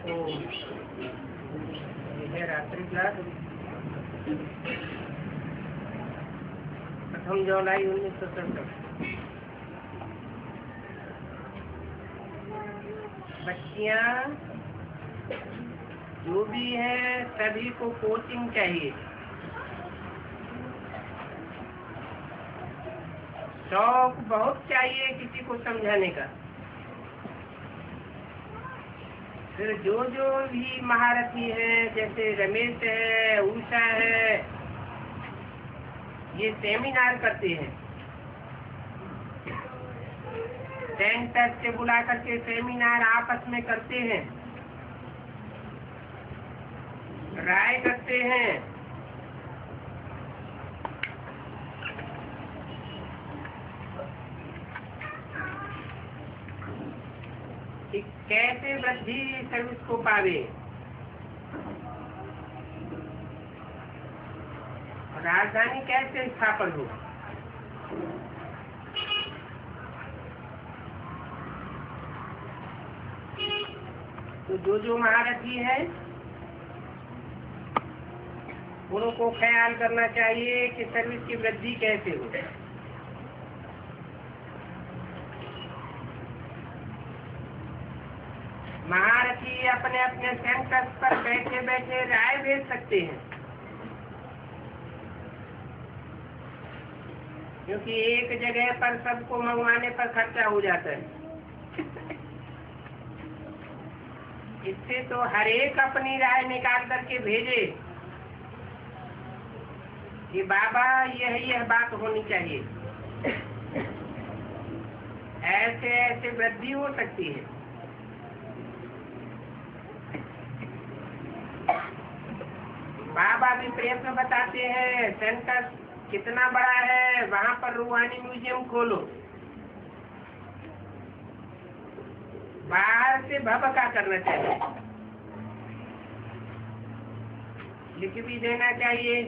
तो ये है रात्रि क्लास 8 जुलाई 1967। बच्चियां जो भी हैं सभी को कोचिंग चाहिए। शौक बहुत चाहिए किसी को समझाने का। फिर जो जो भी महारथी है, जैसे रमेश है, उषा है, ये सेमिनार करते हैं। सेंटर से बुला करके सेमिनार आपस में करते हैं, राय करते हैं। कि कैसे वृद्धि सर्विस को पावे, राजधानी कैसे स्थापन हो। तो जो जो महारथी है उनको ख्याल करना चाहिए कि सर्विस की वृद्धि कैसे हो। महारथी अपने अपने सेंटर पर बैठे बैठे राय भेज सकते हैं, क्योंकि एक जगह पर सबको मंगवाने पर खर्चा हो जाता है। इससे तो हर एक अपनी राय निकाल करके भेजे कि बाबा यह बात होनी चाहिए, ऐसे ऐसे वृद्धि हो सकती है। बाबा भी प्रयत्न बताते हैं, सेंटर कितना बड़ा है, वहाँ पर रूहानी म्यूजियम खोलो। बाहर से भभका करना चाहिए, लिख भी देना चाहिए,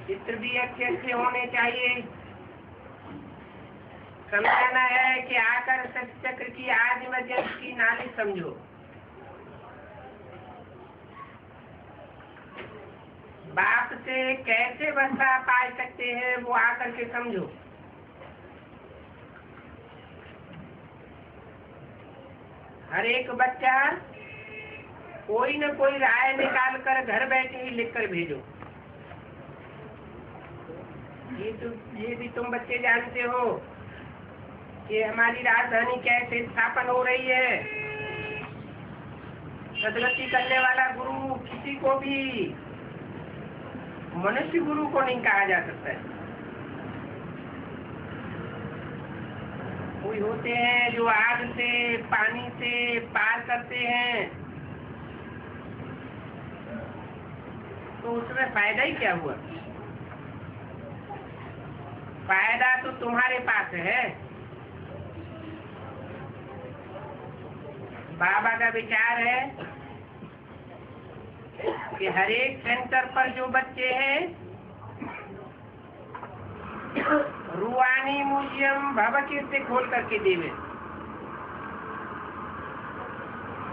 चित्र भी अच्छे अच्छे होने चाहिए। समझाना है कि आकर सचक्र की आज वजह की नाली समझो। बाप से कैसे वर्षा पा सकते हैं वो आकर के समझो। हर एक बच्चा कोई न कोई राय निकाल कर घर बैठे ही लिख कर भेजो। ये भी तुम बच्चे जानते हो कि हमारी राजधानी कैसे स्थापन हो रही है। सदगति करने वाला गुरु किसी को भी मनुष्य गुरु को नहीं कहा जा सकता है। कोई होते हैं जो आग से पानी से पार करते हैं, तो उसमें फायदा ही क्या हुआ। फायदा तो तुम्हारे पास है। बाबा का विचार है कि हर एक सेंटर पर जो बच्चे हैं रूहानी म्यूजियम भवकीर से खोल करके देवे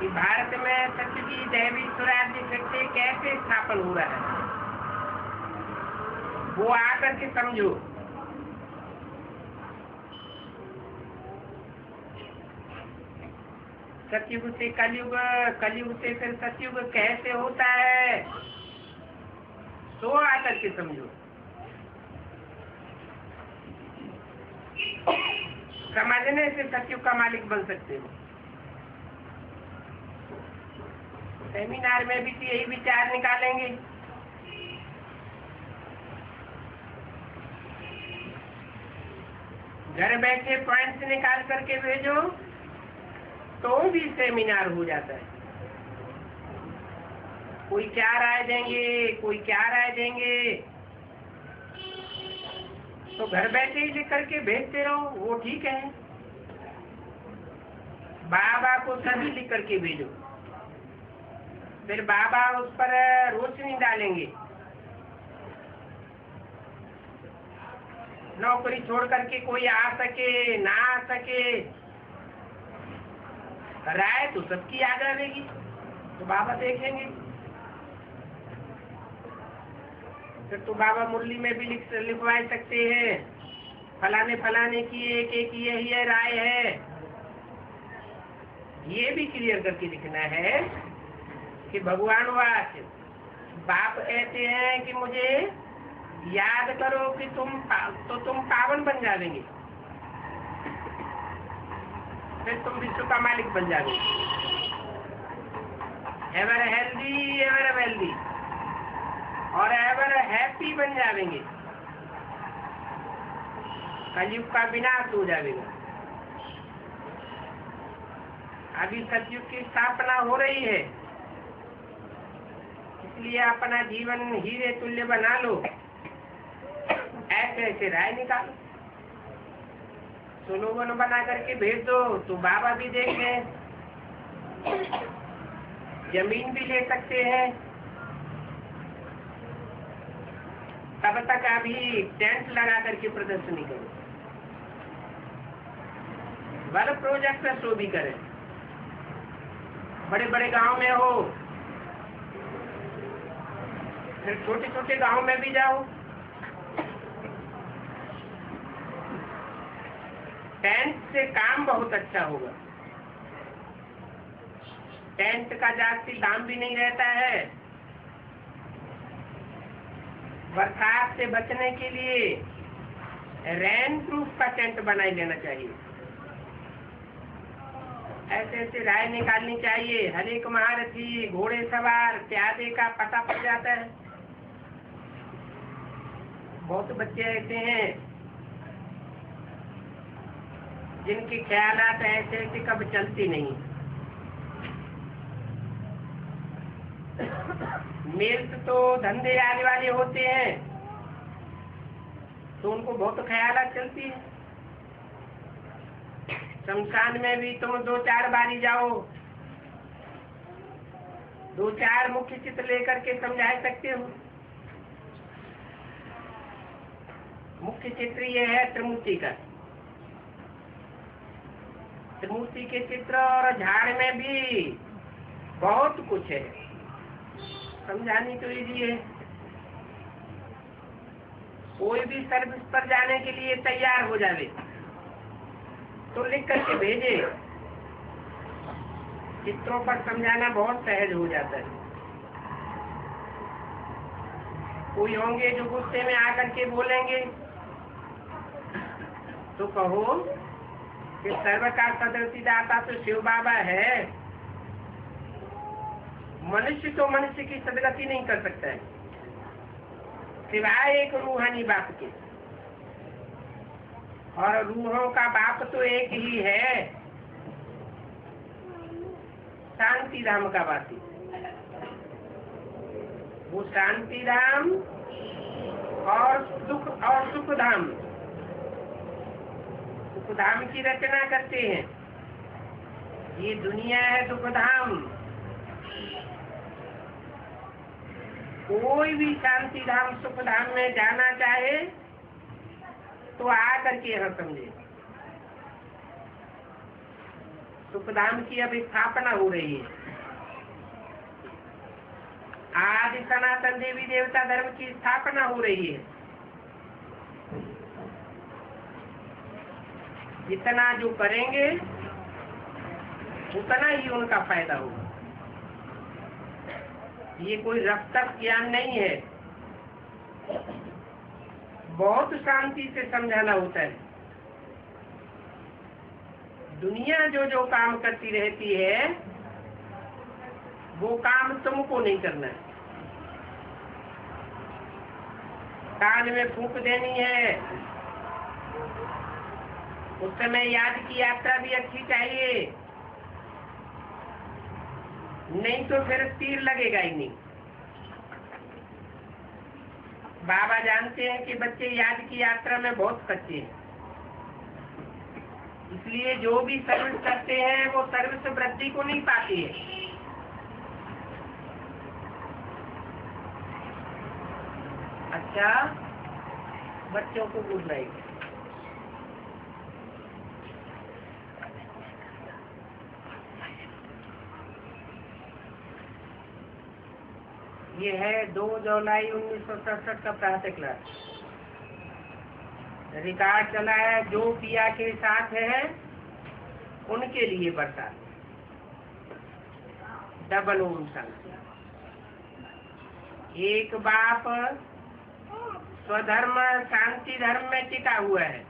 कि भारत में सत्य की दैवी स्वराज्य शक्ति कैसे स्थापन हो रहा है, वो आकर के समझो। सतयुग से कलयुग, कलयुग से फिर सतयुग कैसे होता है, तो आकर के समझो। समझने से सतयुग का मालिक बन सकते हो। सेमिनार में भी यही विचार निकालेंगे। घर बैठे पॉइंट्स निकाल करके भेजो तो भी सेमिनार हो जाता है। कोई क्या राय देंगे, कोई क्या राय देंगे, तो घर बैठे ही लिख करके भेजते रहो, वो ठीक है। बाबा को सभी लिख करके भेजो, फिर बाबा उस पर रोशनी डालेंगे। नौकरी छोड़ करके कोई आ सके ना आ सके, कर रहा है तो सबकी याद रहेगी, तो बाबा देखेंगे। फिर तो बाबा मुरली में भी लिखवा सकते हैं, फलाने फलाने की एक एक ये राय है। ये भी क्लियर करके लिखना है कि भगवान वाच बाप कहते हैं कि मुझे याद करो कि तुम पावन बन जाओगे, फिर तुम विश्व का मालिक बन जाओगे, एवर हेल्दी एवर वेल्दी और एवर हैप्पी बन जाएंगे, कलयुग का विनाश हो जाएगा। अभी सतयुग की स्थापना हो रही है, इसलिए अपना जीवन हीरे तुल्य बना लो, ऐसे ऐसे राय निकालो, स्लोगन बना करके भेज दो तो बाबा भी देख लें, जमीन भी ले सकते हैं। तब तक अभी टेंट लगा करके प्रदर्शनी करो, बल प्रोजेक्ट शो भी करें, बड़े बड़े गांव में हो, फिर छोटे छोटे गांव में भी जाओ, टेंट से काम बहुत अच्छा होगा। टेंट का जास्ती दाम भी नहीं रहता है। बरसात से बचने के लिए रेन प्रूफ का टेंट बनाई लेना चाहिए। ऐसे ऐसे राय निकालनी चाहिए। हर एक महारथी घोड़े सवार प्यादे का पता पड़ जाता है। बहुत बच्चे ऐसे हैं जिनके ख्यालात ऐसे ऐसे कब चलती नहीं। मेल्स तो धंधे आने वाले होते हैं तो उनको बहुत ख्यालात चलती है। शमशान में भी तुम 2-4 बारी जाओ, 2-4 मुख्य चित्र लेकर के समझा सकते हो। मुख्य चित्र ये है त्रिमूर्ति का। त्रिमूर्ति के चित्र और झाड़ में भी बहुत कुछ है, समझानी तो इजी है। कोई भी सर्विस पर जाने के लिए तैयार हो जावे तो लिख करके भेजे। चित्रों पर समझाना बहुत सहज हो जाता है। कोई होंगे जो गुस्से में आकर के बोलेंगे तो कहो कि सर्व का सदगतिदाता तो शिव बाबा है, मनुष्य तो मनुष्य की सदगति नहीं कर सकता है सिवाय एक रूहानी बाप के, और रूहों का बाप तो एक ही है, शांति धाम का वासी। वो शांति धाम और सुख धाम, सुख धाम की रचना करते हैं। ये दुनिया है दुख धाम। कोई भी शांति धाम सुख धाम में जाना चाहे तो आ करके यहाँ समझे। सुख धाम की अब स्थापना हो रही है। आदि सनातन देवी देवता धर्म की स्थापना हो रही है। जितना जो करेंगे उतना ही उनका फायदा होगा। ये कोई रफ्तार ज्ञान नहीं है, बहुत शांति से समझाना होता है। दुनिया जो जो काम करती रहती है वो काम तुमको नहीं करना है। कान में फूंक देनी है, उस समय याद की यात्रा भी अच्छी चाहिए, नहीं तो फिर तीर लगेगा ही नहीं। बाबा जानते हैं कि बच्चे याद की यात्रा में बहुत कच्चे हैं, इसलिए जो भी सर्विस करते हैं वो सर्विस वृद्धि को नहीं पाती है। अच्छा, बच्चों को गुड नाइट। ये है 2 जुलाई 1967 का प्रातः क्लास। रिकॉर्ड चला है, जो पिया के साथ है उनके लिए बरसात। डबल ओम शांति। एक बाप स्वधर्म शांति धर्म में टिका हुआ है,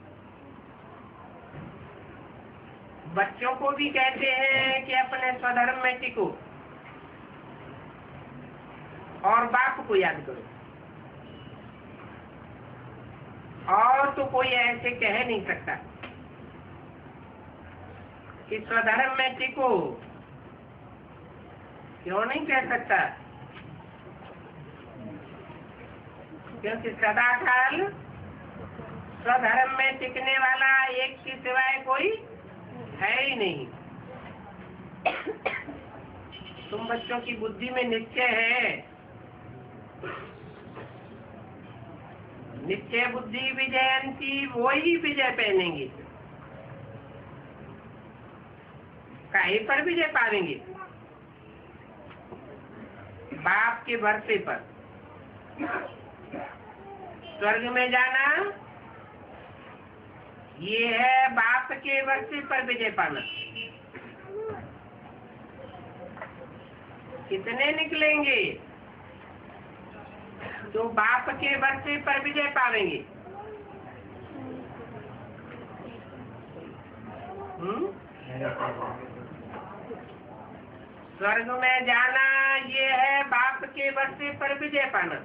बच्चों को भी कहते हैं कि अपने स्वधर्म में टिको और बाप को याद करो। और तो कोई ऐसे कह नहीं सकता कि स्वधर्म में टिको। क्यों नहीं कह सकता? क्योंकि सदा काल स्वधर्म में टिकने वाला एक के सिवाय कोई है ही नहीं। तुम बच्चों की बुद्धि में निश्चय है, निश्चय बुद्धि विजयंती, वही विजय पहनेंगे। काहे पर विजय पावेंगे? बाप के भरसे पर। स्वर्ग में जाना ये है बाप के भरसे पर विजय पाना। कितने निकलेंगे जो बाप के भरसे पर विजय पावेंगे? स्वर्ग में जाना ये है बाप के भरसे पर विजय पाना।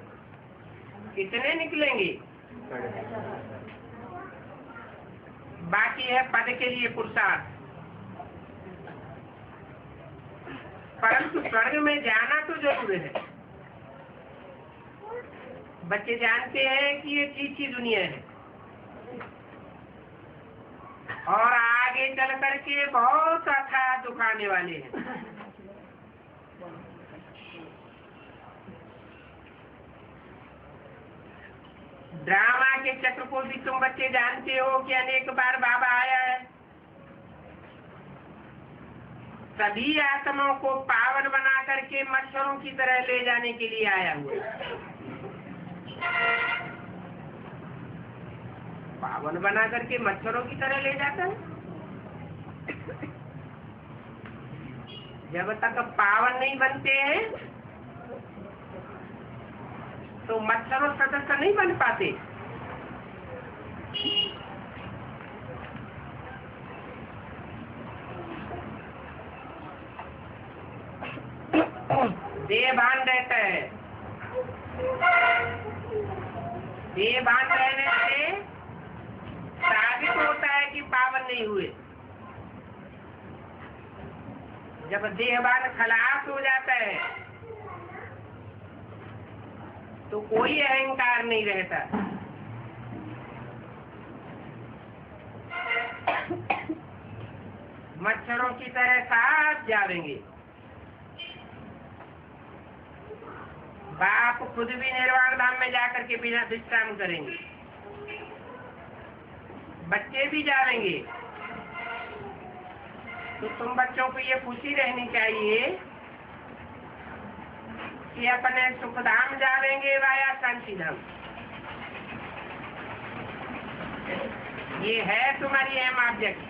कितने निकलेंगे? बाकी है पद के लिए पुरुषार्थ। परंतु स्वर्ग में जाना तो जरूर है। बच्चे जानते हैं कि ये चीची दुनिया है और आगे चल करके बहुत अच्छा दुख आने वाले हैं। ड्रामा के चक्र को भी तुम बच्चे जानते हो कि अनेक बार बाबा आया है। सभी आत्माओं को पावन बना करके मच्छरों की तरह ले जाने के लिए आया हुआ है। पावन बना करके मच्छरों की तरह ले जाता है। जब तक पावन नहीं बनते हैं तो मच्छरों सदस्य नहीं बन पाते। देह भान रहता है। देह भान रहने से साबित होता है कि पावन नहीं हुए। जब देहभान खलास हो जाता है तो कोई अहंकार नहीं रहता। मच्छरों की तरह साथ जाएंगे। बाप खुद भी निर्वाण धाम में जाकर के बिना विश्राम करेंगे। बच्चे भी जाएंगे। तो तुम बच्चों को ये खुशी रहनी चाहिए कि अपने सुखधाम जाएंगे वाया शांति धाम। ये है तुम्हारी अहम ऑब्जेक्ट।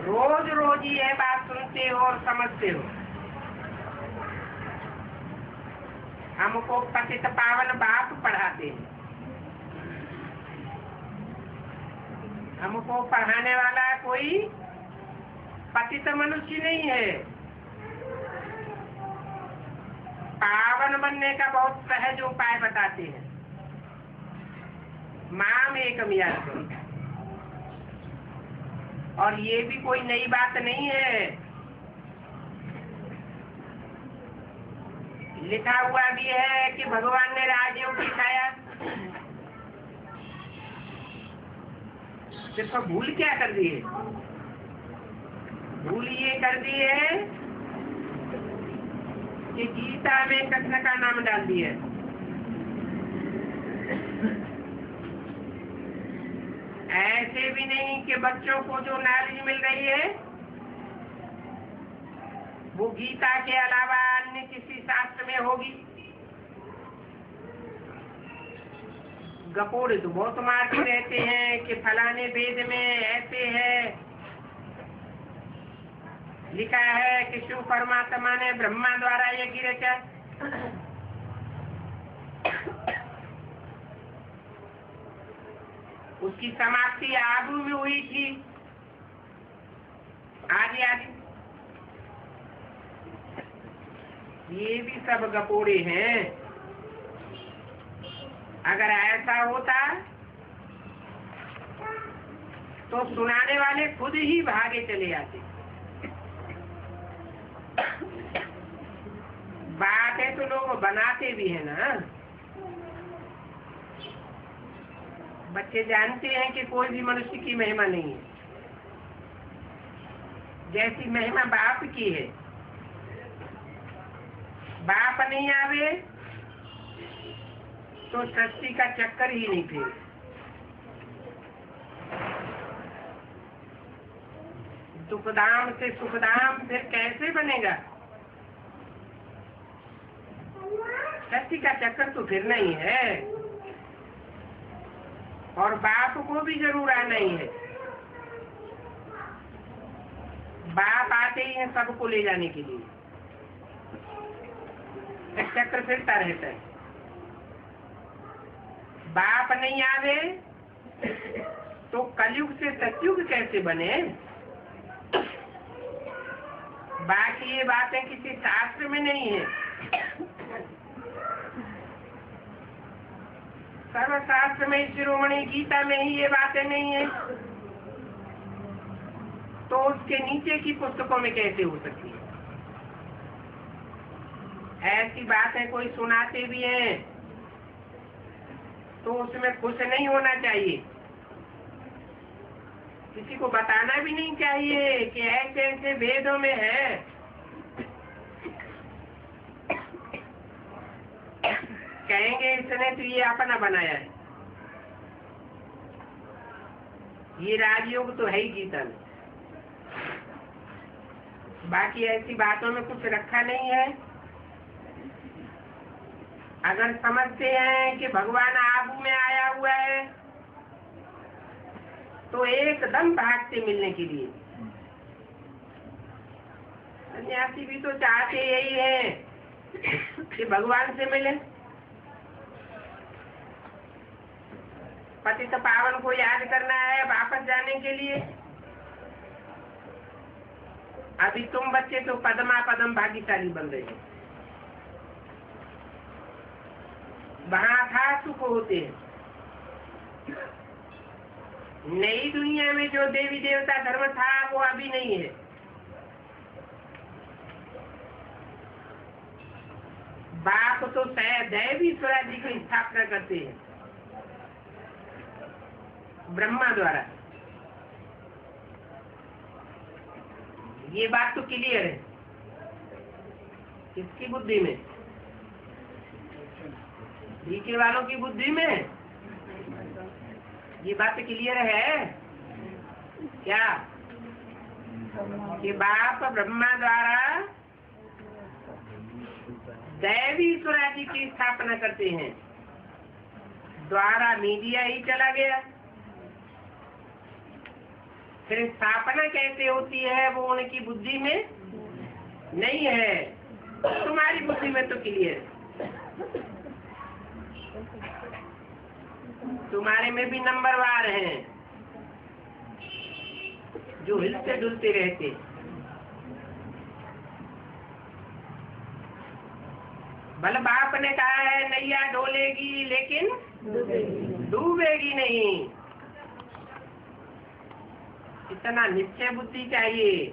रोज रोज ये बात सुनते हो और समझते हो। हमको पतित पावन बाप पढ़ाते हैं। हमको पढ़ाने वाला कोई पतित मनुष्य नहीं है। पावन बनने का बहुत सहज उपाय बताते हैं। माम एकम याद करो। और ये भी कोई नई बात नहीं है। लिखा हुआ भी है कि भगवान ने राजयोग दिखाया। सिर्फ भूल क्या कर दी है? भूल ये कर दी है कि गीता में कृष्ण का नाम डाल दिया। ऐसे भी नहीं कि बच्चों को जो नॉलेज मिल रही है वो गीता के अलावा अन्य अपने किसी शास्त्र में होगी। गपोड़े तो बहुत मारते रहते हैं कि फलाने वेद में ऐसे है, लिखा है कि शिव परमात्मा ने ब्रह्मा द्वारा यज्ञ रचा। उसकी समाप्ति आबू में हुई थी, आदि आदि। ये भी सब गपोड़े हैं। अगर ऐसा होता तो सुनाने वाले खुद ही भागे चले आते। बात है तो लोग बनाते भी है ना। बच्चे जानते हैं कि कोई भी मनुष्य की महिमा नहीं है। जैसी महिमा बाप की है, बाप नहीं आवे तो सृष्टि का चक्कर ही नहीं फिर। दुखधाम से सुखधाम फिर कैसे बनेगा? सृष्टि का चक्कर तो फिरना ही है, और बाप को भी जरूर आना ही है। बाप आते ही हैं सबको ले जाने के लिए। एक चक्र फिरता रहता है। बाप नहीं आवे तो कलयुग से सतयुग कैसे बने? बाकी ये बातें किसी शास्त्र में नहीं है। सर्वशास्त्र में, शिरोमणि गीता में ही ये बातें नहीं है, तो उसके नीचे की पुस्तकों में कैसे हो सकती है? ऐसी बातें कोई सुनाते भी हैं तो उसमें खुश नहीं होना चाहिए। किसी को बताना भी नहीं चाहिए कि ऐसे ऐसे वेदों में है। कहेंगे इसने तो ये अपना बनाया है, ये राजयोग तो है ही गीता में। बाकी ऐसी बातों में कुछ रखा नहीं है। अगर समझते हैं कि भगवान आबू में आया हुआ है तो एकदम भागते मिलने के लिए। सन्यासी भी तो चाहते यही है कि भगवान से मिले। पतित पावन को याद करना है वापस जाने के लिए। अभी तुम बच्चे तो पदमा पदम भाग्यशाली बन रहे हो। वहाँ था सुख होते हैं। नई दुनिया में जो देवी देवता धर्म था वो अभी नहीं है। बाप तो दैवी स्वराज्य की स्थापना करते हैं ब्रह्मा द्वारा। ये बात तो क्लियर है। किसकी बुद्धि में? डीके वालों की बुद्धि में ये बात क्लियर है क्या कि बाप ब्रह्मा द्वारा दैवी स्वराज्य की स्थापना करते हैं। द्वारा मीडिया ही चला गया। फिर स्थापना कैसे होती है वो उनकी बुद्धि में नहीं है। तुम्हारी बुद्धि में तो क्लियर है। तुम्हारे में भी नंबरवार हैं जो हिलते डुलते रहते। भले बाप ने कहा है नैया डोलेगी लेकिन डूबेगी नहीं। इतना निश्चय बुद्धि चाहिए।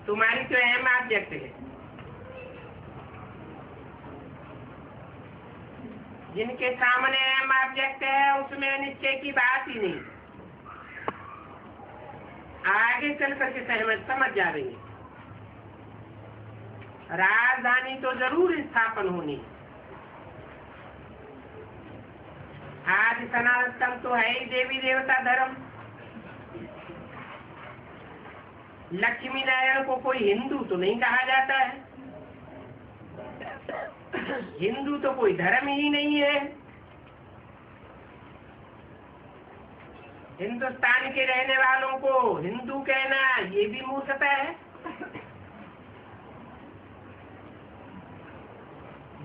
तुम्हारी तो अहम ऑब्जेक्ट है। जिनके सामने अहम ऑब्जेक्ट है उसमें निश्चय की बात ही नहीं। आगे चल करके समझ जाएंगे। राजधानी तो जरूर स्थापन होनी। आज सनातन तो है ही देवी देवता धर्म। लक्ष्मी नारायण को कोई हिंदू तो नहीं कहा जाता है। हिंदू तो कोई धर्म ही नहीं है। हिंदुस्तान के रहने वालों को हिंदू कहना ये भी मूर्खता है।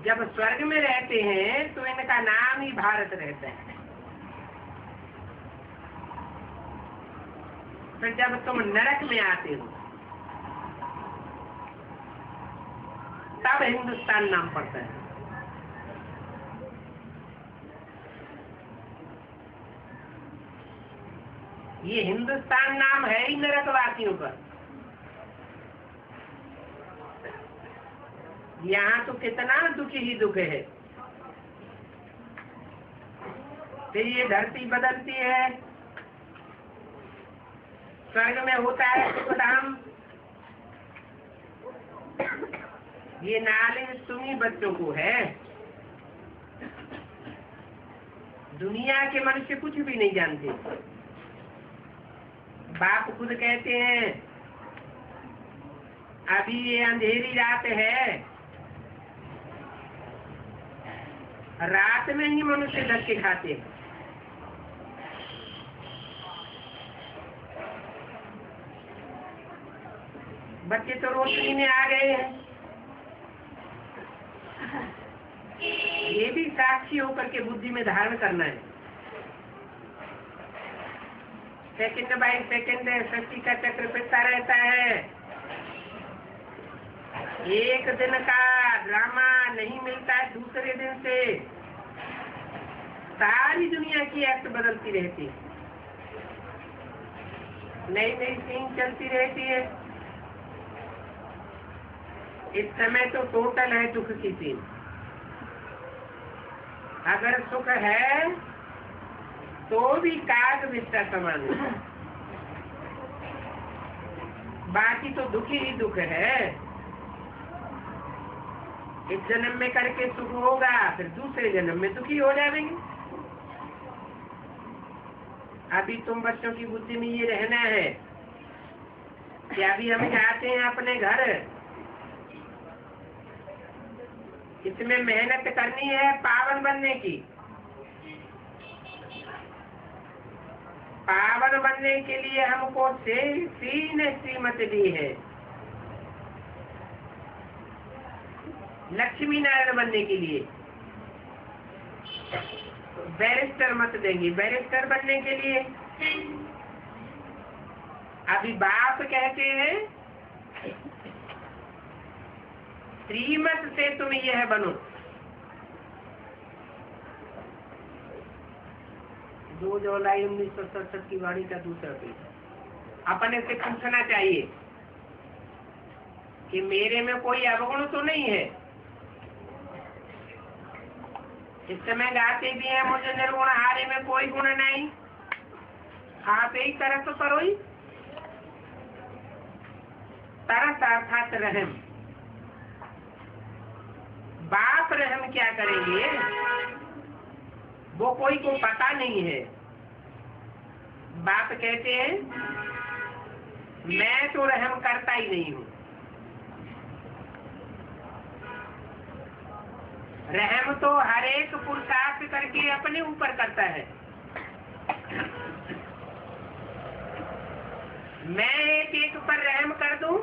जब स्वर्ग में रहते हैं तो इनका नाम ही भारत रहता है। फिर जब तुम नरक में आते हो तब हिंदुस्तान नाम पड़ता है। ये हिंदुस्तान नाम है ही नरकवासियों का। यहाँ तो कितना दुख ही दुख है। फिर ये धरती बदलती है, स्वर्ग में होता है सुखधाम। ये नॉलेज तुम्ही बच्चों को है। दुनिया के मनुष्य कुछ भी नहीं जानते। बाप खुद कहते हैं अभी ये अंधेरी रात है, रात में ही मनुष्य धक्के खाते हैं। बच्चे तो रोशनी में आ गए हैं। ये भी साक्षी होकर के बुद्धि में धारण करना है। सेकंड बाय सेकंड सृष्टि का चक्र फिरता रहता है। एक दिन का ड्रामा नहीं मिलता है दूसरे दिन से। सारी दुनिया की एक्ट बदलती रहती है, नई नई सीन चलती रहती है। इस समय तो टोटल है दुख की सीन। अगर सुख है तो भी काग विस्ता समान है, बाकी तो दुखी ही दुख है। इस जन्म में करके सुख होगा, फिर दूसरे जन्म में दुखी हो जाएंगे। अभी तुम बच्चों की बुद्धि में ये रहना है कि अभी हम जाते हैं अपने घर, इसमें मेहनत करनी है पावन बनने की। पावन बनने के लिए हमको तीन श्रीमत दी है। लक्ष्मी नारायण बनने के लिए बैरिस्टर मत देंगे। बैरिस्टर बनने के लिए अभी बाप कहते हैं श्रीमत से तुम यह बनो। 2 जुलाई 1967 की वाणी का दूसरा पेज। अपने से पूछना चाहिए कि मेरे में कोई अवगुण तो नहीं है। इस समय गाते भी हैं मुझे निर्गुण हारे में कोई गुण नहीं। आप एक तरह तो करो ही। तरस अर्थात रहम। बाप रहम क्या करेंगे वो कोई को पता नहीं है। बाप कहते हैं मैं तो रहम करता ही नहीं हूँ। रहम तो हर एक पुरुषार्थ करके अपने ऊपर करता है। मैं एक एक पर रहम कर दूं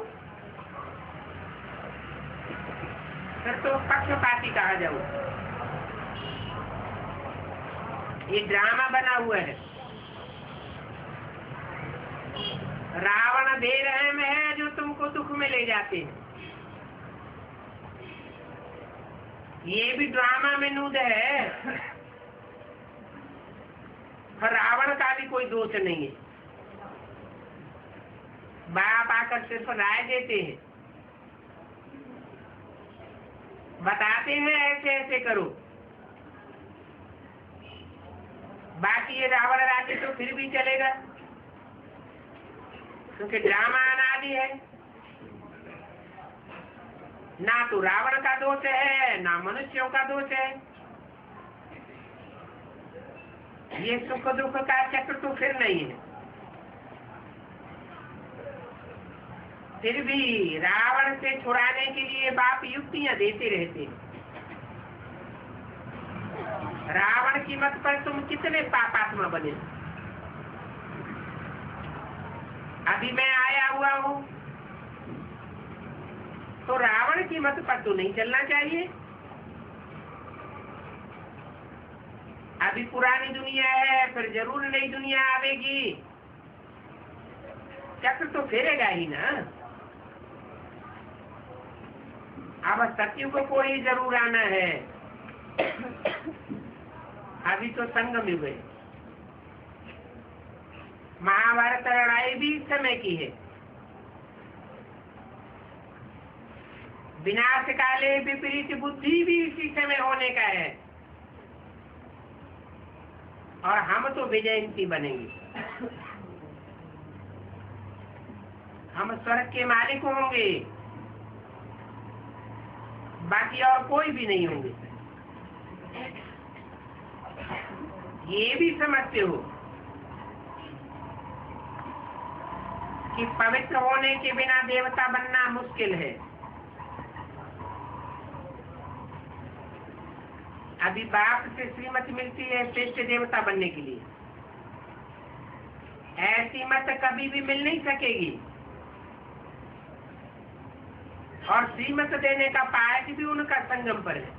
फिर तो पक्षपाती कहा जाऊं। ये ड्रामा बना हुआ है। रावण बेरहम है जो तुमको दुख में ले जाते हैं। ये भी ड्रामा में नूद है, पर रावण का भी कोई दोष नहीं है। बाप आकर सिर्फ राय देते हैं, बताते हैं ऐसे ऐसे करो। बाकी ये रावण राज्य तो फिर भी चलेगा क्योंकि ड्रामा अनादि है। ना तो रावण का दोष है ना मनुष्यों का दोष है। ये सुख दुख का चक्र तो फिर नहीं है। फिर भी रावण से छुड़ाने के लिए बाप युक्तियां देते रहते। रावण की मत पर तुम कितने पापात्मा बने। अभी मैं आया हुआ हूँ तो रावण की मत पर तो नहीं चलना चाहिए। अभी पुरानी दुनिया है, फिर जरूर नई दुनिया आवेगी, चक्र तो फेरेगा ही ना। अब सतयुग को ही जरूर आना है। अभी तो संगम युग है। महाभारत लड़ाई भी इस समय की है। विनाश काले विपरीत बुद्धि भी इसी समय होने का है। और हम तो विजयंती बनेंगे। हम स्वर्ग के मालिक होंगे, बाकी और कोई भी नहीं होंगे। ये भी समझते हो कि पवित्र होने के बिना देवता बनना मुश्किल है। अभी बाप से श्रीमत मिलती है श्रेष्ठ देवता बनने के लिए। ऐसी मत कभी भी मिल नहीं सकेगी। और श्रीमत देने का पाठ भी उनका संगम पर है।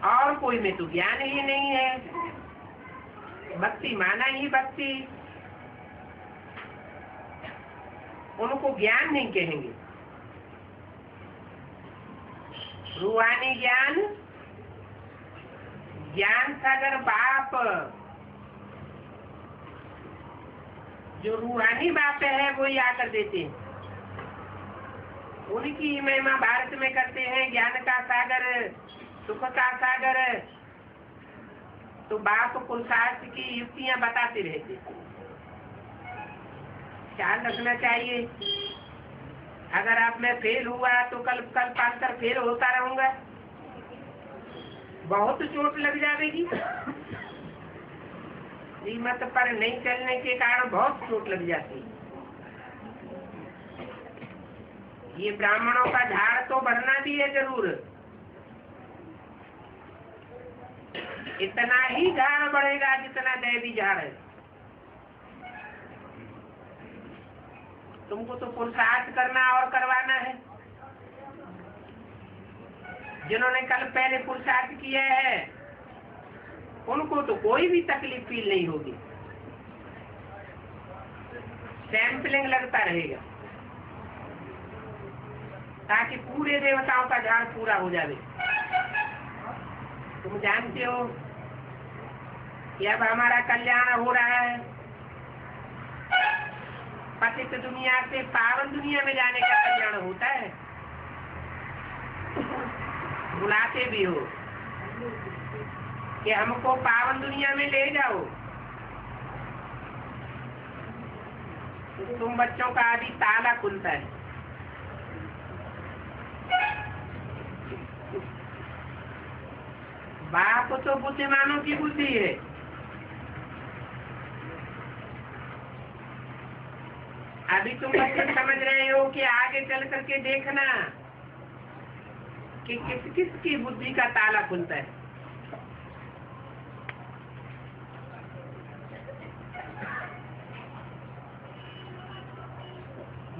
और कोई में तो ज्ञान ही नहीं है। भक्ति माना ही भक्ति, उनको ज्ञान नहीं कहेंगे। रूहानी ज्ञान, ज्ञान सागर बाप, जो रूहानी बाप है वो ही आकर देते हैं। उनकी महिमा भारत में करते हैं। ज्ञान का सागर, सुख का सागर, तो बाप पुरुषार्थ की युक्तियां बताते रहते। ख्याल रखना चाहिए। अगर आप में फेल हुआ तो कल पाकर फेल होता रहूंगा, बहुत चोट लग जाएगी। श्रीमत पर नहीं चलने के कारण बहुत चोट लग जाती। ये ब्राह्मणों का झाड़ तो बढ़ना भी है जरूर। इतना ही झाड़ बढ़ेगा जितना दैवी झाड़ है। तुमको तो पुरुषार्थ करना और करवाना है। जिन्होंने कल पहले पुरुषार्थ किया है उनको तो कोई भी तकलीफ फील नहीं होगी। सैंपलिंग लगता रहेगा ताकि पूरे देवताओं का झाड़ पूरा हो जाए। तुम जानते हो कि अब हमारा कल्याण हो रहा है। पतित दुनिया से पावन दुनिया में जाने का कल्याण होता है। बुलाते भी हो कि हमको पावन दुनिया में ले जाओ। तुम बच्चों का आदि ताला खुलता है। बाप तो बुद्धिमानों की बुद्धि है। अभी तुम बच्चे समझ रहे हो कि आगे चल करके देखना कि किस किस की बुद्धि का ताला खुलता है।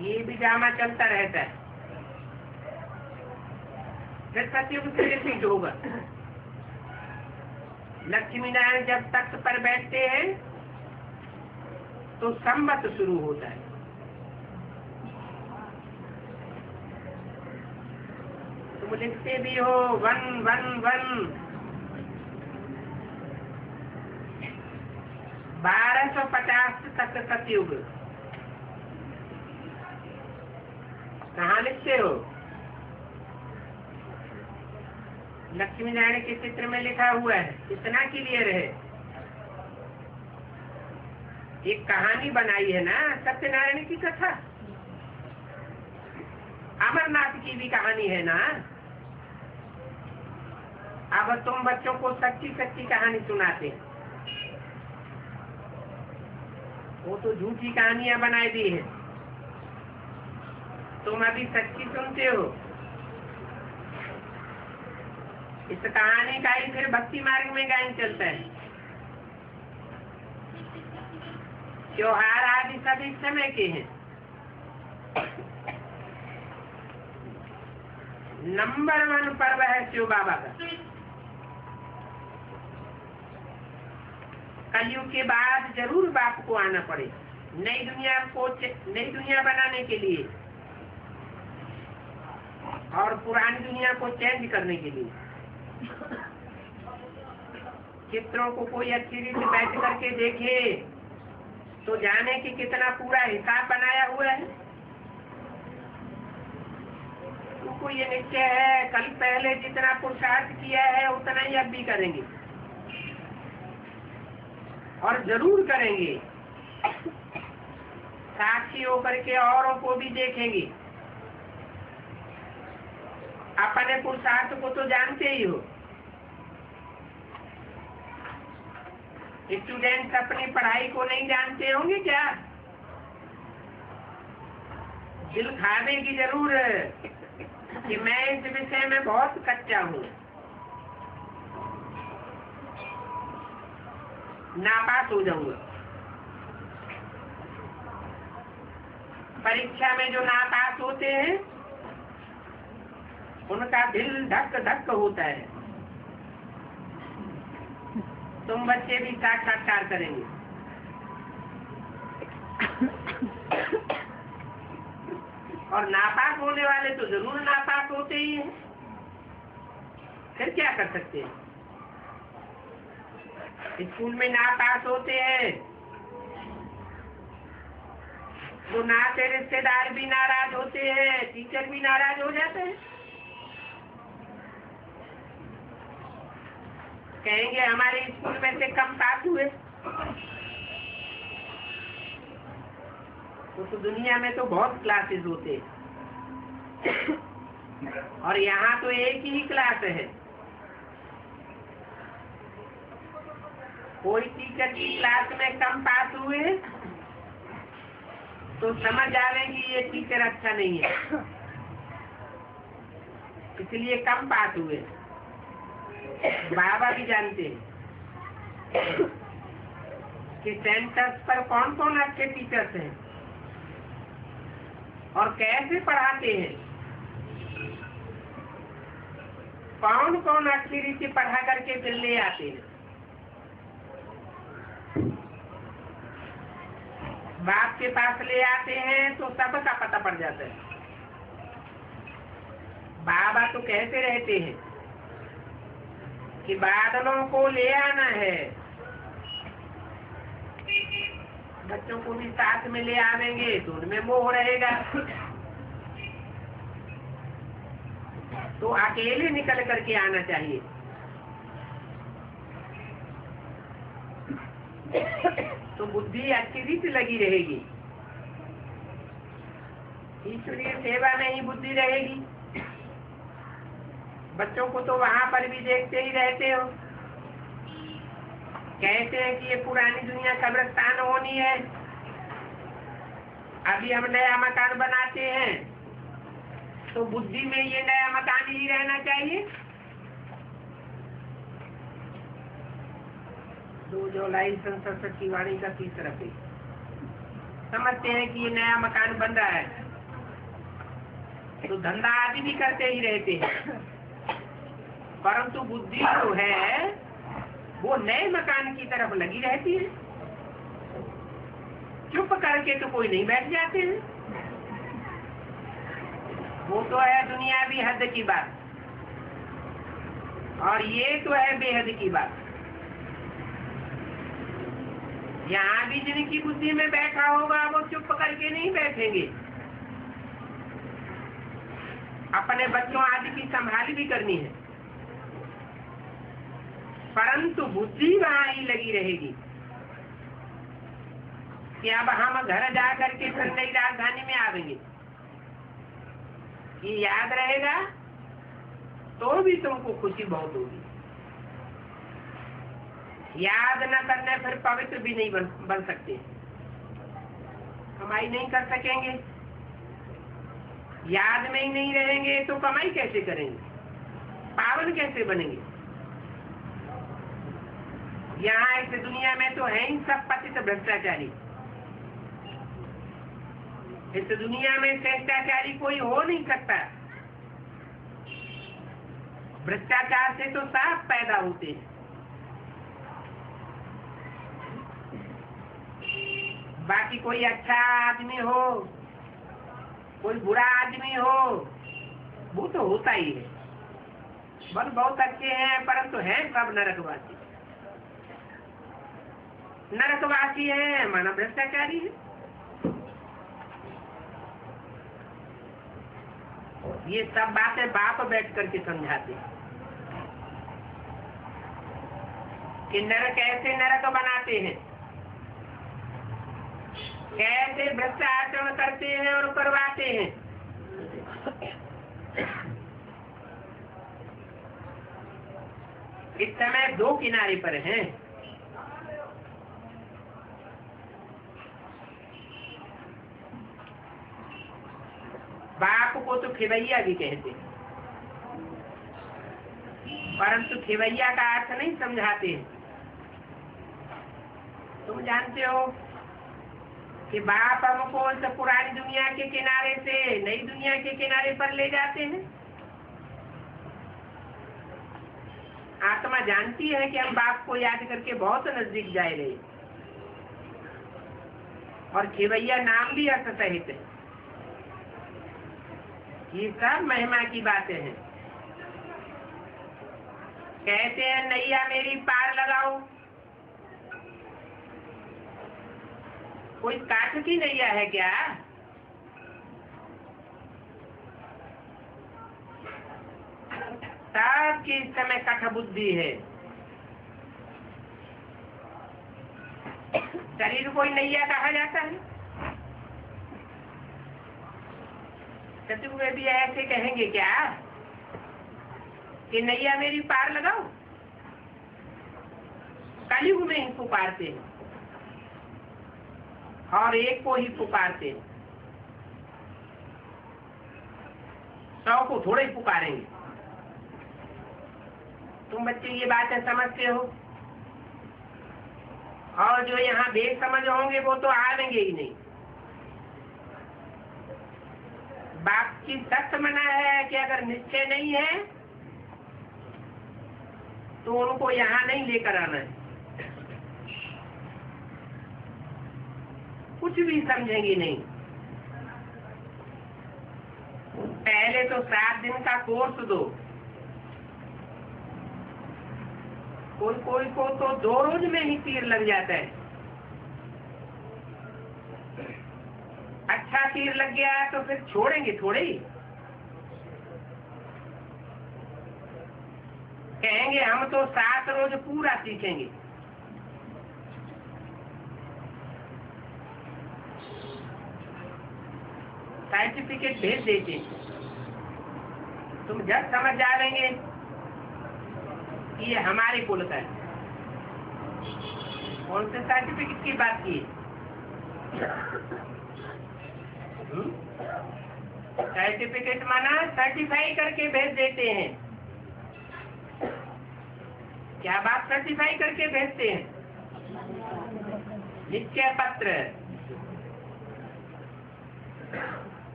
ये भी ड्रामा चलता रहता है। फिर सतयुग से रिपीट होगा। लक्ष्मी नारायण जब तख्त पर बैठते हैं तो संवत शुरू होता है। तुम लिखते भी हो 111 1250 तक सतयुग। कहाँ लिखते हो? लक्ष्मी नारायण के चित्र में लिखा हुआ है। इतना क्लियर है। एक कहानी बनाई है ना सत्यनारायण की कथा। अमरनाथ की भी कहानी है ना। अब तुम बच्चों को सच्ची सच्ची कहानी सुनाते हैं। वो तो झूठी कहानियां बनाई दी है, तुम अभी सच्ची सुनते हो। इस कहानी का ही फिर भक्ति मार्ग में गायन चलता है। त्योहार आदि सब इस समय के हैं। नंबर 1 पर्व है शिव बाबा का। कलयुग के बाद जरूर बाप को आना पड़े नई दुनिया बनाने के लिए और पुरानी दुनिया को चेंज करने के लिए। चित्रों को कोई अच्छी रीति बैठ करके देखे तो जाने कि कितना पूरा हिसाब बनाया हुआ है। उनको ये निश्चय है कल पहले जितना पुरुषार्थ किया है उतना ही अब भी करेंगे और जरूर करेंगे। साक्षी होकर के औरों को भी देखेंगे। अपने पुरुषार्थ को तो जानते ही हो। स्टूडेंट्स अपनी पढ़ाई को नहीं जानते होंगे क्या? दिल खावेगी जरूर कि मैं इस विषय में बहुत कच्चा हूँ, नापास हो जाऊंगा। परीक्षा में जो नापास होते हैं उनका दिल धक धक होता है। तुम बच्चे भी साक्षात्कार करेंगे। और नापास होने वाले तो जरूर नापास होते ही हैं। फिर क्या कर सकते हैं? स्कूल में नापास होते हैं तो नाते रिश्तेदार भी नाराज होते हैं, टीचर भी नाराज हो जाते हैं। कहेंगे हमारे स्कूल में से कम पास हुए। तो दुनिया में तो बहुत क्लासेस होते हैं और यहाँ तो एक ही क्लास है। कोई टीचर की क्लास में कम पास हुए तो समझ जाएंगे ये टीचर अच्छा नहीं है, इसलिए कम पास हुए। बाबा भी जानते हैं कि सेंटर्स पर कौन कौन अच्छे टीचर्स हैं और कैसे पढ़ाते हैं, कौन कौन अच्छी रीति पढ़ा करके फिर ले आते हैं। बाप के पास ले आते हैं तो सबका पता पड़ जाता है। बाबा तो कहते रहते हैं कि बादलों को ले आना है। बच्चों को भी साथ में ले आवेंगे तो उनमें मोह रहेगा, तो अकेले निकल करके आना चाहिए। तो बुद्धि अच्छी रीति लगी रहेगी, ईश्वरीय सेवा में ही बुद्धि रहेगी। बच्चों को तो वहाँ पर भी देखते ही रहते हो, कहते हैं कि ये पुरानी दुनिया कब्रिस्तान होनी है, अभी हम नया मकान बनाते हैं, तो बुद्धि में ये नया मकान ही रहना चाहिए। 2 जुलाई संसद की वाणी का 30 पेज। समझते हैं कि ये नया मकान बन रहा है तो धंधा आदि भी करते ही रहते हैं, परंतु बुद्धि जो है वो नए मकान की तरफ लगी रहती है। चुप करके तो कोई नहीं बैठ जाते हैं। वो तो है दुनियावी हद की बात और ये तो है बेहद की बात। यहाँ भी जिनकी बुद्धि में बैठा होगा वो चुप करके नहीं बैठेंगे, अपने बच्चों आदि की संभाल भी करनी है, परंतु बुद्धि वहाँ ही लगी रहेगी कि अब हम घर जा करके फिर नई राजधानी में आवेंगे। ये याद रहेगा तो भी तुमको खुशी बहुत होगी। याद न करने फिर पवित्र भी नहीं बन सकते। कमाई नहीं कर सकेंगे, याद में ही नहीं रहेंगे तो कमाई कैसे करेंगे, पावन कैसे बनेंगे। यहाँ इस दुनिया में तो है ही सब पतित भ्रष्टाचारी। इस दुनिया में श्रेष्ठाचारी कोई हो नहीं सकता। भ्रष्टाचार से तो साफ पैदा होते हैं। बाकी कोई अच्छा आदमी हो, कोई बुरा आदमी हो, वो तो होता ही है। बस बहुत अच्छे हैं परंतु हैं सब नरकवासी। नरकवासी है माना भ्रष्टाचारी है। ये सब बातें बाप बैठ करके समझाते हैं कि नरक कैसे नरक बनाते हैं, कैसे भ्रष्ट आचरण करते हैं और करवाते हैं। इस समय दो किनारे पर हैं। बाप को तो खिवैया भी कहते हैं, परंतु खिवैया का अर्थ नहीं समझाते हैं। तुम जानते हो कि बाप हमको इस पुरानी दुनिया के किनारे से नई दुनिया के किनारे पर ले जाते हैं। आत्मा जानती है कि हम बाप को याद करके बहुत नजदीक जा रहे, और खिवैया नाम भी अर्थ सहित है। ये सब महिमा की बातें हैं। कहते हैं नैया मेरी पार लगाओ। कोई काठ की नैया है क्या? सबकी इस समय कठ बुद्धि है। शरीर को ही नैया कहा जाता है। चतुर्वेदी ऐसे कहेंगे क्या कि नैया मेरी पार लगाओ? कलयुग में ही पुकारते हैं और एक को ही पुकारते हैं, 100 को थोड़े ही पुकारेंगे। तुम बच्चे ये बातें समझते हो, और जो यहाँ बेसमझ होंगे वो तो आएंगे ही नहीं। बाप की सख्त मना है कि अगर निश्चय नहीं है तो उनको यहाँ नहीं लेकर आना है। कुछ भी समझेंगे नहीं। पहले तो 7 दिन का कोर्स दो। कोई को तो 2 रोज में ही तीर लग जाता है। अच्छा तीर लग गया तो फिर छोड़ेंगे थोड़े ही। कहेंगे हम तो 7 रोज पूरा सीखेंगे। सर्टिफिकेट भेज देते, तुम जब समझ जाएंगे कि ये हमारे कुल का है। कौन से सर्टिफिकेट की बात की? सर्टिफिकेट माना सर्टिफाई करके भेज देते हैं। क्या बात सर्टिफाई करके भेजते हैं? निश्चय पत्र।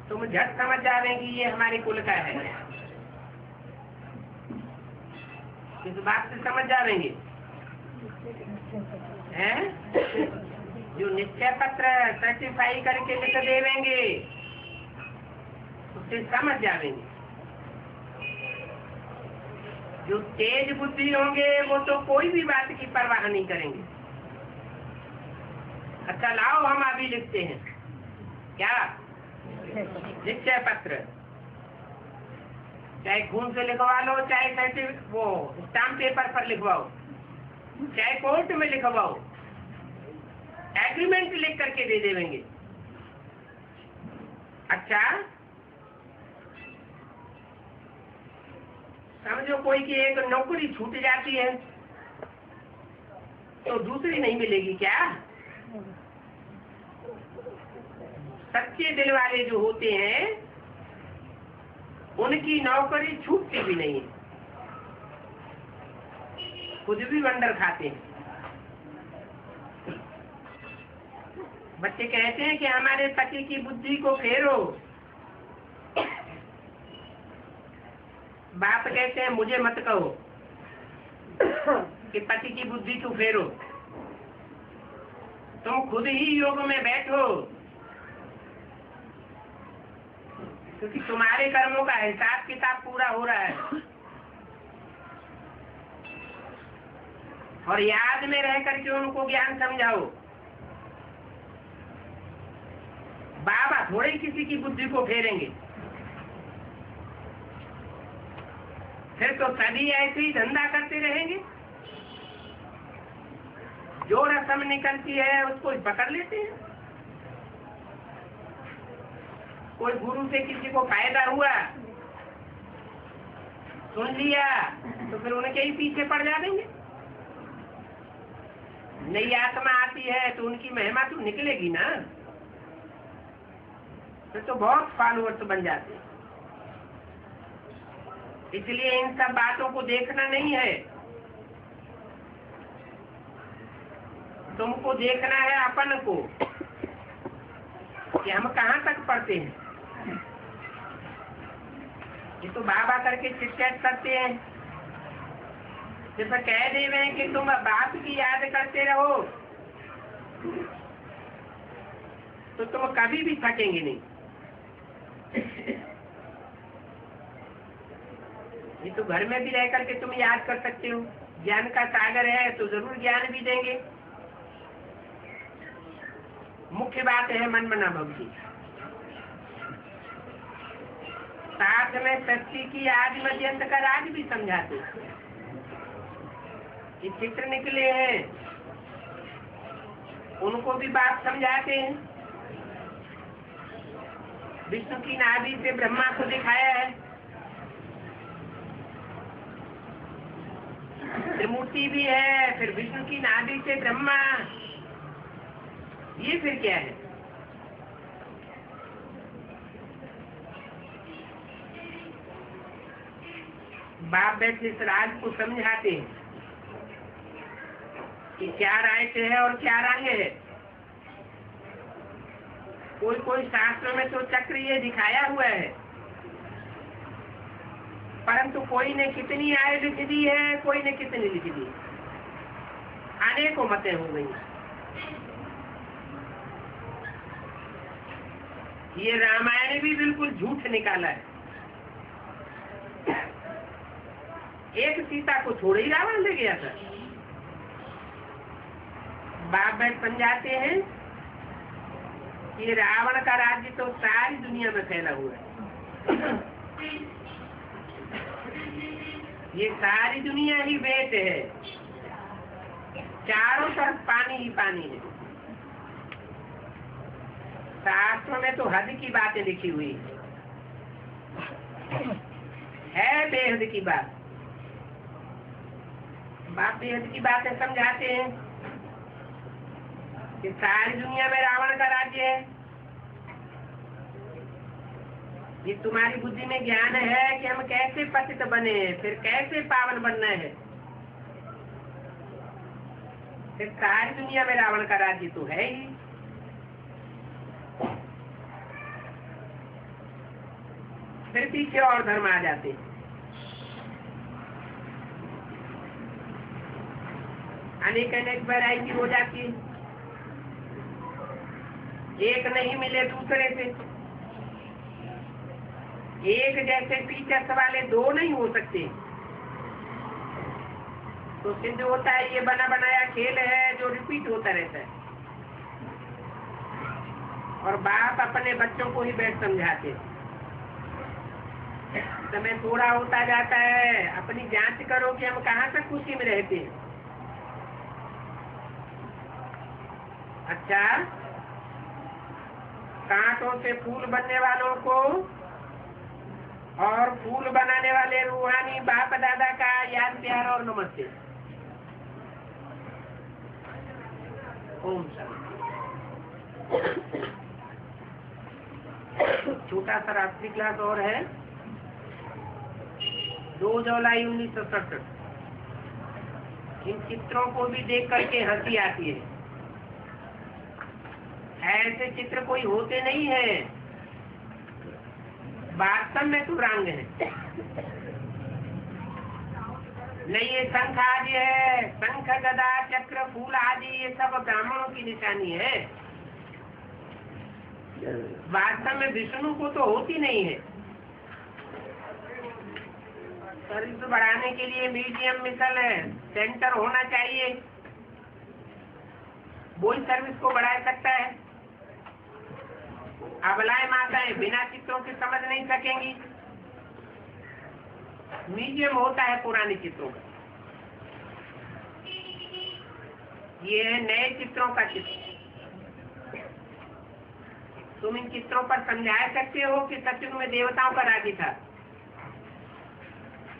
तुम झट समझ जाएंगे ये हमारे कुल का है। इस बात से समझ जाएंगे हैं? जो निश्चय पत्र सर्टिफाई करके लिख देवेंगे उससे समझ जाएंगे। जो तेज बुद्धि होंगे वो तो कोई भी बात की परवाह नहीं करेंगे। अच्छा लाओ हम अभी लिखते हैं। क्या? निश्चय पत्र। चाहे खून से लिखवा लो, चाहे वो स्टाम्प पेपर पर लिखवाओ, चाहे कोर्ट में लिखवाओ, एग्रीमेंट लिख करके दे देंगे। अच्छा समझो कोई की एक नौकरी छूट जाती है तो दूसरी नहीं मिलेगी क्या? सच्चे दिल वाले जो होते हैं उनकी नौकरी छूटती भी नहीं है, खुद भी वंडर खाते हैं। बच्चे कहते हैं कि हमारे पति की बुद्धि को फेरो, बाप कहते हैं मुझे मत कहो कि पति की बुद्धि तू फेरो, तुम खुद ही योग में बैठो, क्योंकि तुम्हारे कर्मों का हिसाब किताब पूरा हो रहा है। और याद में रह करके उनको ज्ञान समझाओ। बाबा थोड़े किसी की बुद्धि को फेरेंगे, फिर तो सभी ऐसे ही धंधा करते रहेंगे। जो रस्म निकलती है उसको पकड़ लेते हैं। कोई गुरु से किसी को फायदा हुआ, सुन लिया, तो फिर उनके ही पीछे पड़ जाएंगे। नई आत्मा आती है तो उनकी महिमा तो निकलेगी ना, फिर तो बहुत फॉलोअर्स बन जाते हैं। इसलिए इन सब बातों को देखना नहीं है, तुमको देखना है अपन को कि हम कहाँ तक पढ़ते हैं। ये तो बाबा करके चिट-चैट करते हैं, जब कह देवे कि तुम बाप की याद करते रहो तो तुम कभी भी थकेंगे नहीं। ये तो घर में भी रह करके तुम याद कर सकते हो। ज्ञान का सागर है तो जरूर ज्ञान भी देंगे। मुख्य बात है मन मना भक्ति, साथ में सृष्टि की आदि मध्यंत का राज भी समझाते। ये चित्र निकले हैं उनको भी बात समझाते हैं। विष्णु की नाभि से ब्रह्मा को दिखाया है, त्रिमूर्ति भी है, फिर विष्णु की नाभि से ब्रह्मा, ये फिर क्या है? बाप बैठे इस राज को समझाते हैं कि क्या राइट है और क्या रंग है। कोई कोई शास्त्रों में तो चक्र ये दिखाया हुआ है, परंतु कोई ने कितनी आय लिख दी है, कोई ने कितनी लिख दी, अनेकों मतें हो गई। ये रामायण भी बिल्कुल झूठ निकाला है। एक सीता को छोड़ ही रावण ले गया था। बाप बैठ समझाते हैं कि रावण का राज्य तो सारी दुनिया में फैला हुआ है। ये सारी दुनिया ही वेट है, चारों तरफ पानी ही पानी है। शास्त्रों में तो हद की बातें लिखी हुई है बेहद की बात। बाप बेहद की बातें समझाते हैं कि सारी दुनिया में रावण का राज्य है। ये तुम्हारी बुद्धि में ज्ञान है कि हम कैसे पतित बने, फिर कैसे पावन बनना है। फिर सारी दुनिया में रावण का राज्य तो है ही। फिर पीछे और धर्म आ जाते हैं। अनेक अनेक वैरायटी हो जाती है, एक नहीं मिले दूसरे से। एक जैसे फीचर्स वाले दो नहीं हो सकते। तो सिद्ध होता है ये बना बनाया खेल है जो रिपीट होता रहता है। और बाप अपने बच्चों को ही बैठ समझाते, समय थोड़ा होता जाता है, अपनी जांच करो कि हम कहाँ तक खुशी में रहते हैं। अच्छा, कांटों से फूल बनने वालों को और फूल बनाने वाले रूहानी बाप दादा का याद प्यार और नमस्ते। ओम शांति। छोटा सा रात्रि क्लास और है, 2 जुलाई 1967। इन चित्रों को भी देख करके हंसी आती है। ऐसे चित्र कोई होते नहीं है, वास्तव में तो रंग है। नहीं, ये शंख आदि है, शंख गदा चक्र फूल आदि ये सब ब्राह्मणों की निशानी है। वास्तव में विष्णु को तो होती नहीं है। सर्विस बढ़ाने के लिए म्यूजियम मिसल है, सेंटर होना चाहिए, वही सर्विस को बढ़ा सकता है। अबलाएं माताएं बिना चित्रों के समझ नहीं सकेंगी। म्यूजियम होता है पुराने चित्रों का। ये है नए चित्रों का चित्र। तुम इन चित्रों पर समझा सकते हो कि सत्युग में देवताओं का राज्य था।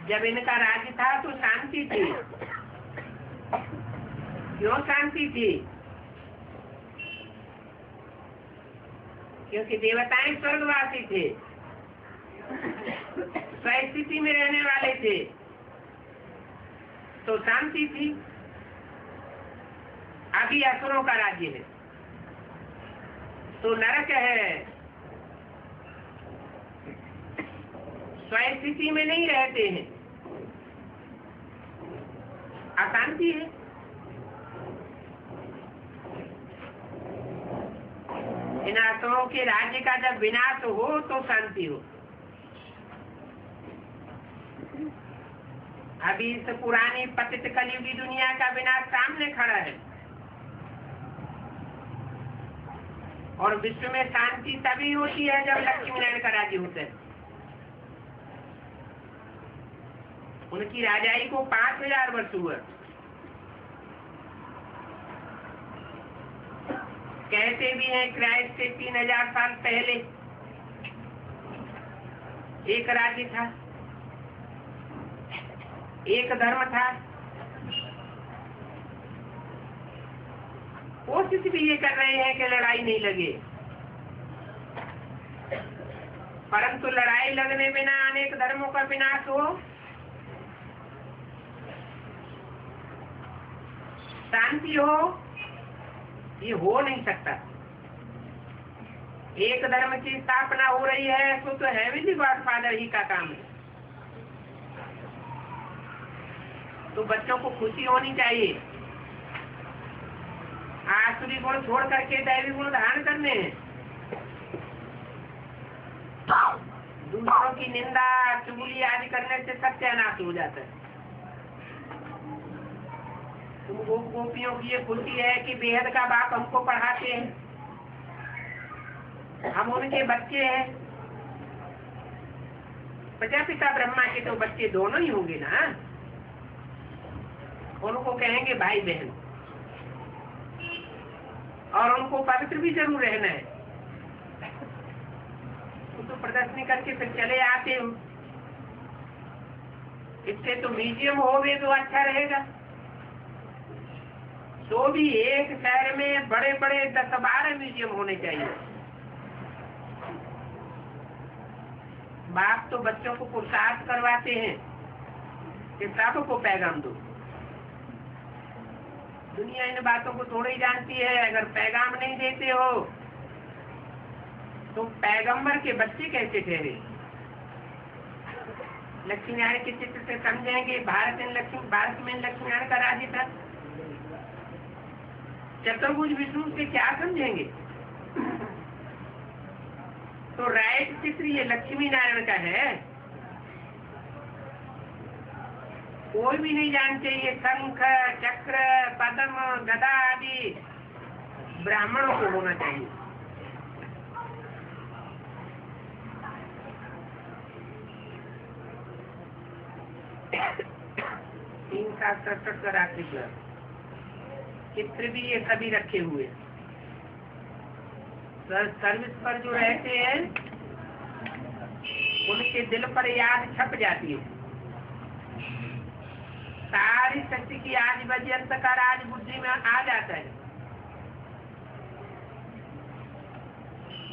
जब इनका राज्य था तो शांति थी। क्यों शांति थी? क्योंकि देवताएं स्वर्गवासी थे, स्वस्थिति में रहने वाले थे, तो शांति थी। अभी असुरों का राज्य है तो नरक है, स्वस्थिति में नहीं रहते हैं, अशांति है। इन असुरों के राज्य का जब विनाश हो तो शांति हो। अभी इस पुरानी पतित कलयुगी दुनिया का विनाश सामने खड़ा है और विश्व में शांति तभी होती है जब लक्ष्मी नारायण का राज्य होता है। उनकी राजाई को 5000 वर्ष हुआ। कहते भी हैं क्राइस्ट से 3000 साल पहले एक राज्य था, एक धर्म था। कोशिश भी ये कर रहे हैं कि लड़ाई नहीं लगे, परंतु लड़ाई लगने बिना अनेक धर्मों का विनाश हो, शांति हो, ये हो नहीं सकता। एक धर्म की स्थापना हो रही है तो हेवनली गॉडफादर ही का काम है। तो बच्चों को खुशी होनी चाहिए। आसुरी गुण छोड़ करके दैवी गुण धारण करने हैं। दूसरों की निंदा चुगली आदि करने से सत्यानाश हो जाता है। तुम गोपियों की ये खुशी है कि बेहद का बाप हमको पढ़ाते हैं, हम उनके बच्चे हैं। प्रजापिता ब्रह्मा के तो बच्चे दोनों ही होंगे ना। उनको कहेंगे भाई बहन, और उनको पवित्र भी जरूर रहना है। तो प्रदर्शनी करके फिर चले आते हो। इससे तो म्यूजियम होवे तो अच्छा रहेगा। तो भी एक शहर में बड़े बड़े 10-12 म्यूजियम होने चाहिए। बाप तो बच्चों को पुरुषार्थ करवाते हैं कि सबको पैगाम दो। दुनिया इन बातों को थोड़ी ही जानती है। अगर पैगाम नहीं देते हो तो पैगंबर के बच्चे कैसे ठहरे? लक्ष्मी नारायण के चित्र से समझेंगे भारत में लक्ष्मी नारायण का राज्य था। चतुर्भुज विष्णु से क्या समझेंगे? तो राइट चित्र ये लक्ष्मी नारायण का है। कोई भी नहीं जानते। ये शंख चक्र पद्म गदा आदि ब्राह्मणों को होना चाहिए। तीन सात सड़सठ का रात्रि चित्र भी ये सभी रखे हुए। सर्विस पर जो रहते हैं उनके दिल पर याद छप जाती है। सारी शक्ति की आज पर्यंत का राज बुद्धि में आ जाता है।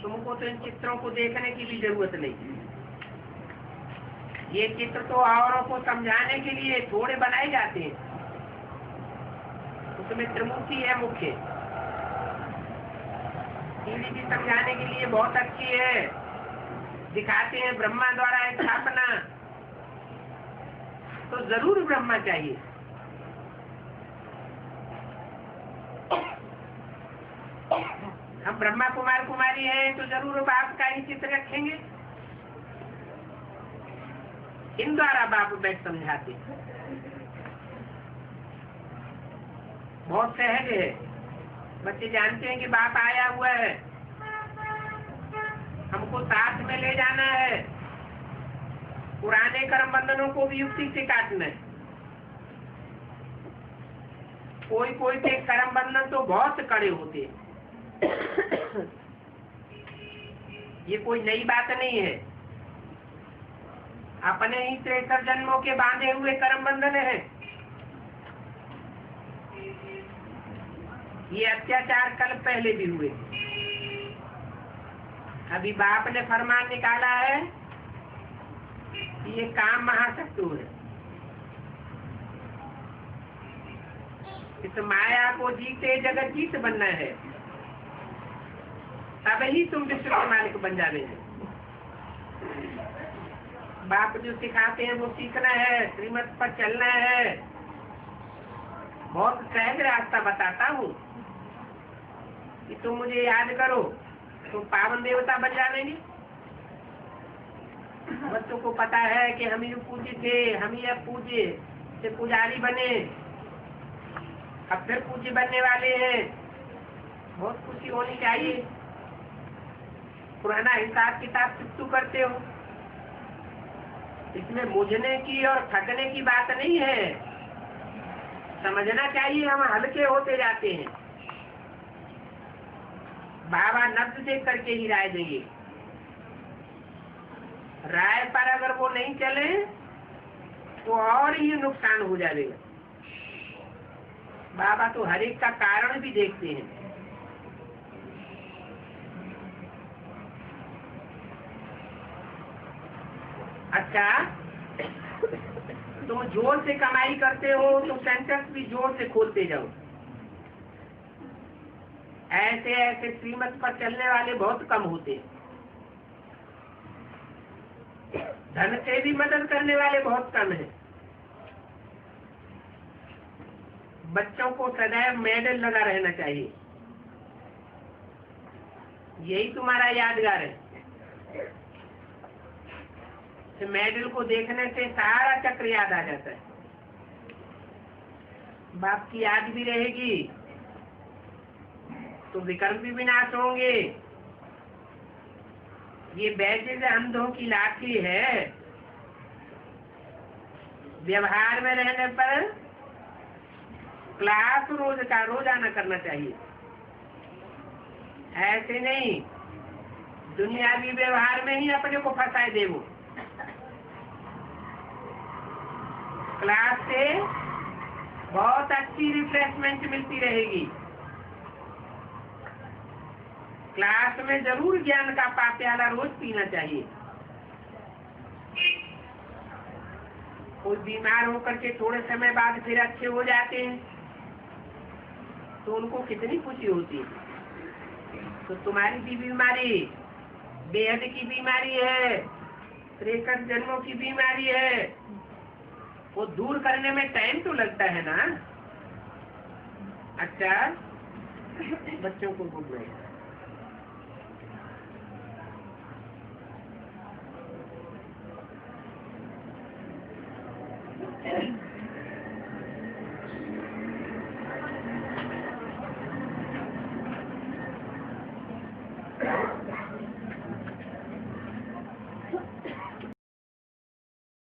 तुमको तो इन चित्रों को देखने की भी जरूरत नहीं। ये चित्र तो औरों को समझाने के लिए थोड़े बनाए जाते हैं। उसमें त्रिमूर्ति है मुख्य, सीढ़ी भी समझाने के लिए बहुत अच्छी है। दिखाते हैं ब्रह्मा द्वारा स्थापना, तो जरूर ब्रह्मा चाहिए। हम ब्रह्मा कुमार कुमारी हैं तो जरूर बाप का ही चित्र रखेंगे। इन द्वारा बाप बैठ समझाते, बहुत सहज है। बच्चे जानते हैं कि बाप आया हुआ है, हमको साथ में ले जाना है। पुराने कर्म बंधनों को भी युक्ति से काटना है। कोई कोई के कर्म बंधन तो बहुत कड़े होते हैं। ये कोई नई बात नहीं है, अपने ही 63 जन्मों के बांधे हुए कर्म बंधन है। ये अत्याचार कल पहले भी हुए। अभी बाप ने फरमान निकाला है कि ये काम महाशत्रु है। इस माया को जीते जगत जीत बनना है, तब ही तुम विश्व के मालिक बन जाने। बाप जो सिखाते हैं वो सीखना है, श्रीमत पर चलना है। बहुत सहज रास्ता बताता हूँ कि तुम मुझे याद करो तो पावन देवता बन जाएंगे। बच्चों को पता है कि हम ही पूज्य थे, हम ही अब पूज्य से पुजारी बने, अब फिर पूज्य बनने वाले हैं। बहुत खुशी होनी चाहिए। पुराना हिसाब किताब चुप करते हो, इसमें मुझने की और थकने की बात नहीं है। समझना चाहिए हम हल्के होते जाते हैं। बाबा नब्ज देख करके ही राय देंगे। राय पर अगर वो नहीं चले तो और ही नुकसान हो जाएगा। बाबा तो हर एक का कारण भी देखते हैं। अच्छा, तुम जोर से कमाई करते हो तो सेंटेंस भी जोर से खोलते जाओ। ऐसे ऐसे श्रीमत पर चलने वाले बहुत कम होते हैं। धन से भी मदद करने वाले बहुत कम हैं। बच्चों को सदैव मेडल लगा रहना चाहिए, यही तुम्हारा यादगार है। मेडल को देखने से सारा चक्र याद आ जाता है। बाप की याद भी रहेगी तो विकल्प भी विनाश होंगे। ये बैठे अंधों की लाठी है। व्यवहार में रहने पर क्लास रोज का रोजाना करना चाहिए। ऐसे नहीं दुनियावी व्यवहार में ही अपने को फंसाए दे। वो क्लास से बहुत अच्छी रिफ्रेशमेंट मिलती रहेगी। क्लास में जरूर ज्ञान का प्याला रोज पीना चाहिए। कोई बीमार होकर के थोड़े समय बाद फिर अच्छे हो जाते हैं तो उनको कितनी खुशी होती है। तो तुम्हारी भी बीमारी बेहद की बीमारी है, 63 जन्मों की बीमारी है। वो दूर करने में टाइम तो लगता है ना। अच्छा, बच्चों को गुड नाइट।